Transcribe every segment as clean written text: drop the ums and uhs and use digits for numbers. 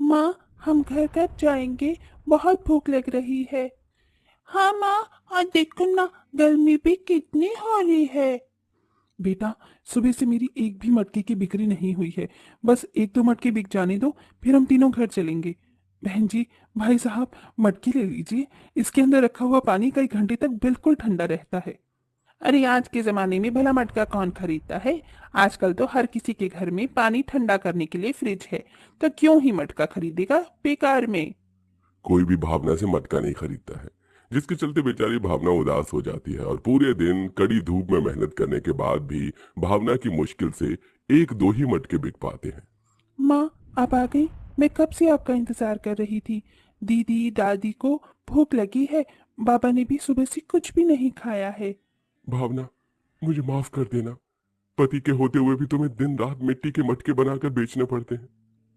माँ, हम घर कब जाएंगे? बहुत भूख लग रही है। हाँ माँ, और देखो ना, गर्मी भी कितनी हो रही है। बेटा, सुबह से मेरी एक भी मटके की बिक्री नहीं हुई है। बस एक दो मटके बिक जाने दो, फिर हम तीनों घर चलेंगे। बहन जी, भाई साहब, मटके ले लीजिए। इसके अंदर रखा हुआ पानी कई घंटे तक बिल्कुल ठंडा रहता है। अरे, आज के जमाने में भला मटका कौन खरीदता है? आजकल तो हर किसी के घर में पानी ठंडा करने के लिए फ्रिज है। तो क्यों ही मटका खरीदेगा बेकार में। कोई भी भावना से मटका नहीं खरीदता है, जिसके चलते बेचारी भावना उदास हो जाती है और पूरे दिन कड़ी धूप में मेहनत करने के बाद भी भावना की मुश्किल से एक दो ही मटके बिक पाते हैं। माँ, आप आ गई। मैं कब से आपका इंतजार कर रही थी। दीदी दादी को भूख लगी है। बाबा ने भी सुबह से कुछ भी नहीं खाया है। भावना, मुझे माफ कर देना। पति के होते हुए भी तुम्हें दिन रात मिट्टी के मटके बनाकर बेचने पड़ते हैं।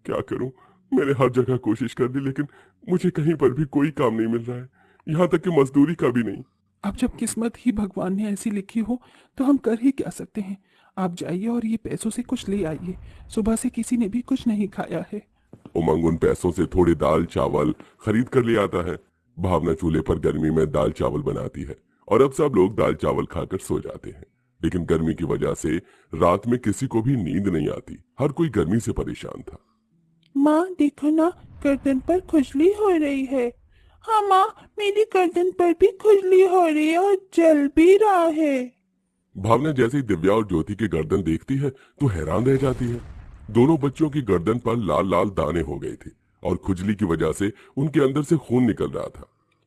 क्या करूं? मैंने हर जगह कोशिश कर ली, लेकिन मुझे कहीं पर भी कोई काम नहीं मिल रहा है, यहाँ तक कि मजदूरी का भी नहीं। अब जब किस्मत ही भगवान ने ऐसी लिखी हो तो हम कर ही क्या सकते हैं। आप जाइए और ये पैसों से कुछ ले आइए। सुबह से किसी ने भी कुछ नहीं खाया है। उमंग उन पैसों से थोड़े दाल चावल खरीद कर ले आता है। भावना चूल्हे पर गर्मी में दाल चावल बनाती है और अब सब लोग दाल चावल खाकर सो जाते हैं। लेकिन गर्मी की वजह से रात में किसी को भी नींद नहीं आती, हर कोई गर्मी से परेशान था। माँ, देखो ना, गर्दन पर खुजली हो रही है। हाँ माँ, मेरी गर्दन पर भी खुजली हो रही है और जल भी रहा है। भावना जैसे ही दिव्या और ज्योति की गर्दन देखती है तो हैरान रह जाती है। दोनों बच्चों की गर्दन पर लाल लाल दाने हो गए थे और खुजली की वजह से उनके अंदर से खून निकल रहा था।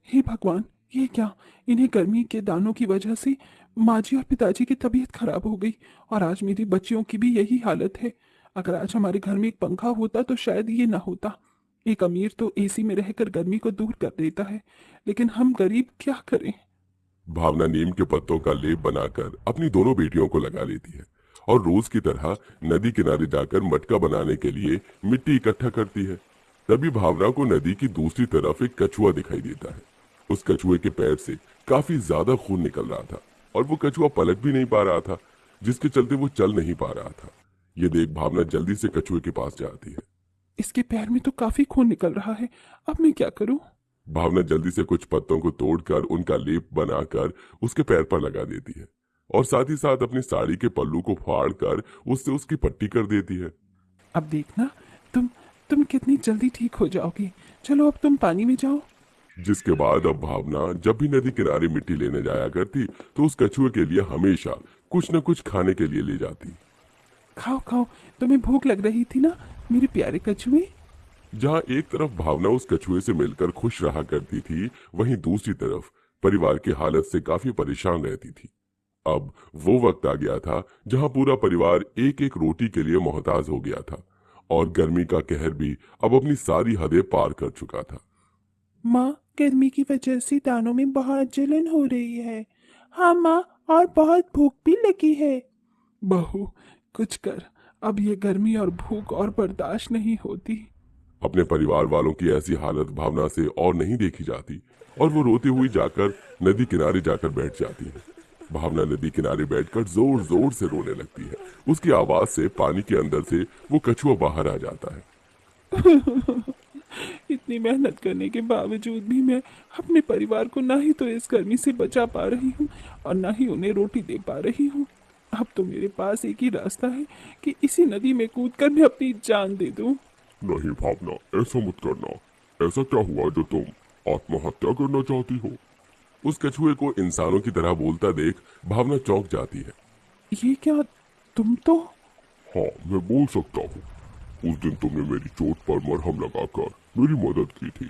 हे भगवान, ये क्या! इन्हें गर्मी के दानों की वजह से माँ जी और पिताजी की तबीयत खराब हो गई। और आज मेरी बच्चियों की भी यही हालत है। अगर आज हमारे घर में एक पंखा होता तो शायद ये ना होता। एक अमीर तो एसी में रहकर गर्मी को दूर कर देता है, लेकिन हम गरीब क्या करें। भावना नीम के पत्तों का लेप बनाकर अपनी दोनों बेटियों को लगा लेती है और रोज की तरह नदी किनारे जाकर मटका बनाने के लिए मिट्टी इकट्ठा करती है। तभी भावना को नदी की दूसरी तरफ एक कछुआ दिखाई देता है। उस कछुए के पैर से काफी ज्यादा खून निकल रहा था और वो कछुआ पलट भी नहीं पा रहा था, जिसके चलते वो चल नहीं पा रहा था। ये देख भावना जल्दी से कछुए के पास जाती है। इसके पैर में तो काफी खून निकल रहा है। अब मैं क्या करूं? भावना जल्दी से कुछ पत्तों को तोड़कर उनका लेप बनाकर उसके पैर पर लगा देती है और साथ ही साथ अपनी साड़ी के पल्लू को फाड़कर उससे उसकी पट्टी कर देती है। अब देखना, तुम तुम कितनी जल्दी ठीक हो जाओगी। चलो, अब तुम पानी में जाओ। जिसके बाद अब भावना जब भी नदी किनारे मिट्टी लेने जाया करती तो उस कछुए के लिए हमेशा कुछ न कुछ खाने के लिए ले जाती। खाओ खाओ, तुम्हें भूख लग रही थी ना, मेरे प्यारे कछुए। जहाँ एक तरफ भावना उस कछुए से मिलकर खुश रहा करती थी, वहीं दूसरी तरफ परिवार की हालत से काफी परेशान रहती थी। अब वो वक्त आ गया था जहाँ पूरा परिवार एक एक रोटी के लिए मोहताज हो गया था और गर्मी का कहर भी अब अपनी सारी हदें पार कर चुका था। माँ, गर्मी की वजह से दानों में बहुत जलन हो रही है। हाँ माँ, और बहुत भूख भी लगी है। बहू, कुछ कर। अब ये गर्मी और भूख और बर्दाश्त नहीं होती। अपने परिवार वालों की ऐसी हालत भावना से और नहीं देखी जाती और वो रोती हुई जाकर नदी किनारे जाकर बैठ जाती है। भावना नदी किनारे बैठकर जोर जोर से रोने लगती है। उसकी आवाज से पानी के अंदर से वो कछुआ बाहर आ जाता है। इतनी मेहनत करने के बावजूद भी मैं अपने परिवार को ना ही तो इस गर्मी से बचा पा रही हूँ और ना ही उन्हें रोटी दे पा रही हूँ। अब तो मेरे पास एक ही रास्ता है कि इसी नदी में कूदकर मैं अपनी जान दे दूं। नहीं भावना, ऐसा मत करना। ऐसा क्या हुआ जो तुम आत्महत्या करना चाहती हो? उस कछुए को इंसानों की तरह बोलता देख भावना चौंक जाती है। ये क्या! तुम तो... हाँ, मैं बोल सकता हूँ। उस दिन तुमने मेरी चोट पर मरहम लगाकर मेरी मदद की थी।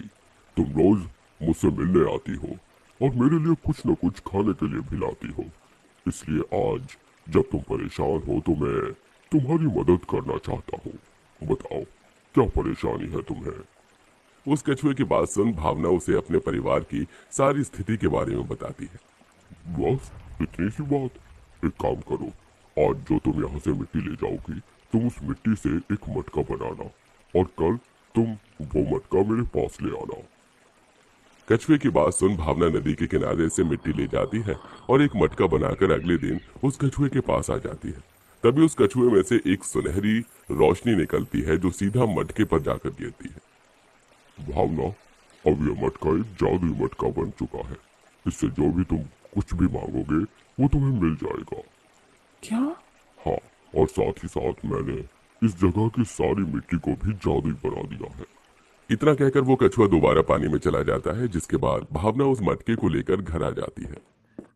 तुम रोज मुझसे मिलने आती हो और मेरे लिए कुछ न कुछ खाने के लिए भी लाती हो। इसलिए आज जब तुम परेशान हो तो मैं तुम्हारी मदद करना चाहता हूँ। बताओ, क्या परेशानी है तुम्हें? उस कछुए की बात सुन भावना उसे अपने परिवार की सारी स्थिति के बारे में बताती है। बस इतनी सी बात? एक काम करो, आज जो तुम यहाँ से मिट्टी ले जाओगी, तुम उस मिट्टी से एक मटका बनाना और कल तुम वो मटका मेरे पास ले आना। कछुए की बात सुन भावना नदी के किनारे से मिट्टी ले जाती है और एक मटका बनाकर अगले दिन उस कछुए के पास आ जाती है। तभी उस कछुए में से एक सुनहरी रोशनी निकलती है जो सीधा मटके पर जाकर गिरती है। भावना, अब यह मटका एक जादुई मटका बन चुका है। इससे जो भी तुम कुछ भी मांगोगे वो तुम्हें मिल जाएगा। क्या? हाँ, और साथ ही साथ मैंने इस जगह की सारी मिट्टी को भी जादुई बना दिया है। इतना कहकर वो कछुआ दोबारा पानी में चला जाता है, जिसके बाद भावना उस मटके को लेकर घर आ जाती है।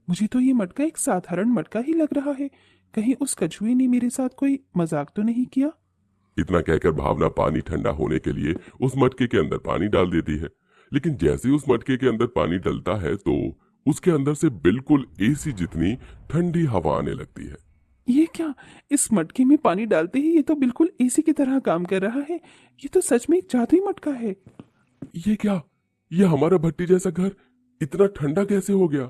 मुझे तो ये मटका एक साधारण मटका ही लग रहा है। कहीं उस कछुए ने मेरे साथ कोई मजाक तो नहीं किया? इतना कहकर भावना पानी ठंडा होने के लिए उस मटके के अंदर पानी डाल देती है, लेकिन जैसे ही उस मटके के अंदर पानी डलता है तो उसके अंदर से बिल्कुल एसी जितनी ठंडी हवा आने लगती है। ये क्या? इस मटके में पानी डालते ही ये तो बिल्कुल एसी की तरह काम कर रहा है। ये तो सच में एक जादुई मटका है। ये क्या? ये हमारा भट्टी जैसा घर इतना ठंडा कैसे हो गया?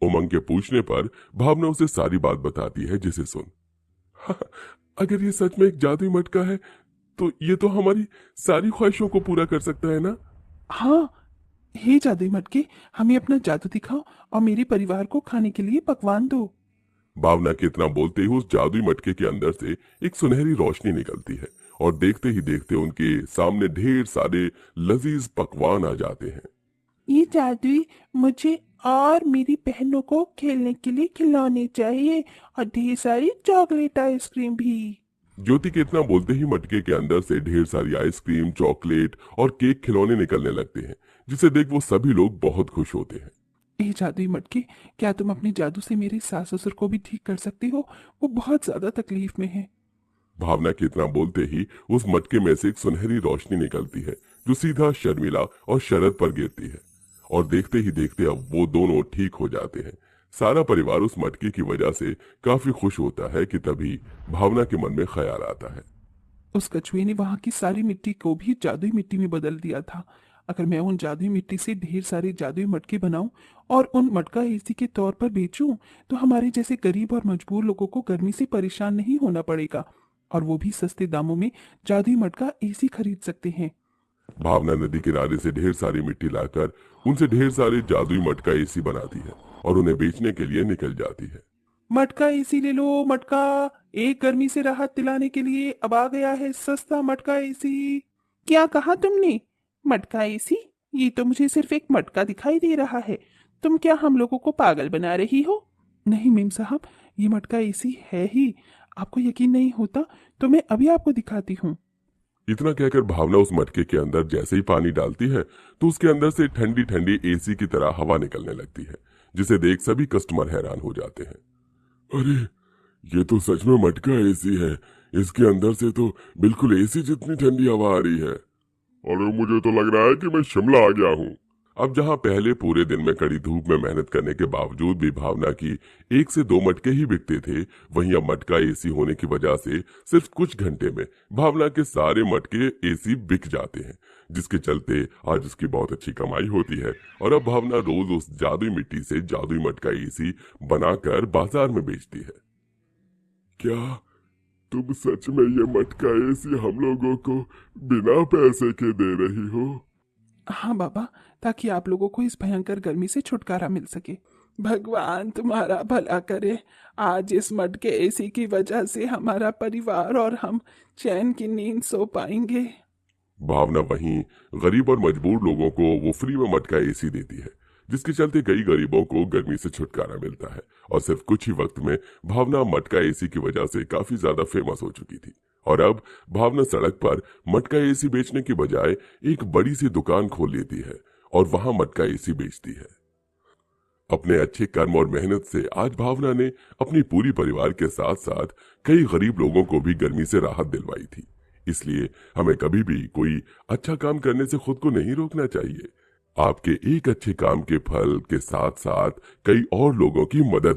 उमंग के पूछने पर भावना उसे सारी बात बताती है, जिसे सुन अगर ये सच में एक जादुई मटका है तो ये तो हमारी सारी ख्वाहिशों को पूरा कर सकता है ना? हाँ, हे जादुई मटके, हमें अपना जादू दिखाओ और मेरे परिवार को खाने के लिए पकवान दो। भावना के इतना बोलते ही उस जादुई मटके के अंदर से एक सुनहरी रोशनी निकलती है और देखते ही देखते उनके सामने ढेर सारे लजीज पकवान आ जाते हैं। ये जादुई मुझे और मेरी बहनों को खेलने के लिए खिलौने चाहिए और ढेर सारी चॉकलेट आइसक्रीम भी। ज्योति के इतना बोलते ही मटके के अंदर से ढेर सारी आइसक्रीम, चॉकलेट और केक खिलौने निकलने लगते हैं, जिसे देख वो सभी लोग बहुत खुश होते हैं। ए जादुई मटके, क्या तुम अपने जादू से मेरे सास ससुर को भी ठीक कर सकते हो? वो बहुत ज्यादा तकलीफ में है। भावना के इतना बोलते ही उस मटके में से एक सुनहरी रोशनी निकलती है, जो सीधा शर्मिला और शरद पर गिरती है और देखते ही देखते अब वो दोनों ठीक हो जाते हैं। सारा परिवार उस मटके की वजह से काफी खुश होता है कि तभी भावना के मन में ख्याल आता है। उस कछुए ने वहां की सारी मिट्टी को भी जादुई मिट्टी में बदल दिया था। अगर मैं उन जादुई मिट्टी से ढेर सारे जादुई मटके बनाऊं और उन मटका एसी के तौर पर बेचूं, तो हमारे जैसे गरीब और मजबूर लोगों को गर्मी से परेशान नहीं होना पड़ेगा और वो भी सस्ते दामों में जादुई मटका एसी खरीद सकते हैं। भावना नदी किनारे से ढेर सारी मिट्टी लाकर उनसे ढेर सारे जादुई मटका एसी बनाती है और उन्हें बेचने के लिए निकल जाती है। मटका एसी ले लो, मटका एक गर्मी से राहत दिलाने के लिए अब आ गया है सस्ता मटका एसी। क्या कहा तुमने? मटका एसी? ये तो मुझे सिर्फ एक मटका दिखाई दे रहा है। तुम क्या हम लोगों को पागल बना रही हो? नहीं मेम साहब, ये मटका एसी है ही। आपको यकीन नहीं होता तो मैं अभी आपको दिखाती हूँ। इतना कहकर भावना उस मटके के अंदर जैसे ही पानी डालती है तो उसके अंदर से ठंडी ठंडी एसी की तरह हवा निकलने लगती है, जिसे देख सभी कस्टमर हैरान हो जाते हैं। अरे, ये तो सच में मटका एसी है। इसके अंदर से तो बिल्कुल एसी जितनी ठंडी हवा आ रही है। अरे, मुझे तो लग रहा है कि मैं शिमला आ गया हूँ। अब जहां पहले पूरे दिन में कड़ी धूप में मेहनत करने के बावजूद भी भावना की 1 से 2 मटके ही बिकते थे, वहीं अब मटका एसी होने की वजह से सिर्फ कुछ घंटे में भावना के सारे मटके एसी बिक जाते हैं, जिसके चलते आज उसकी बहुत अच्छी कमाई होती है और अब भावना रोज उस जादुई मिट्टी से जादुई मटका एसी बनाकर बाजार में बेचती है। क्या तुम सच में ये मटका एसी हम लोगों को बिना पैसे के दे रही हो? हाँ बाबा, ताकि आप लोगों को इस भयंकर गर्मी से छुटकारा मिल सके। भगवान तुम्हारा भला करे। आज इस मटके एसी की वजह से हमारा परिवार और हम चैन की नींद सो पाएंगे। भावना वहीं गरीब और मजबूर लोगों को वो फ्री में मटका एसी देती है, जिसके चलते कई गरीबों को गर्मी से छुटकारा मिलता है और सिर्फ कुछ ही वक्त में भावना मटका एसी की वजह से काफी ज्यादा फेमस हो चुकी थी। और अब भावना सड़क पर मटका एसी बेचने की बजाय एक बड़ी सी दुकान खोल लेती है और वहां मटका एसी बेचती है। अपने अच्छे कर्म और मेहनत से आज भावना ने अपनी पूरी परिवार के साथ साथ कई गरीब लोगों को भी गर्मी से राहत दिलवाई थी। इसलिए हमें कभी भी कोई अच्छा काम करने से खुद को नहीं रोकना चाहिए। आपके एक अच्छे काम के फल के साथ साथ कई और लोगों की मदद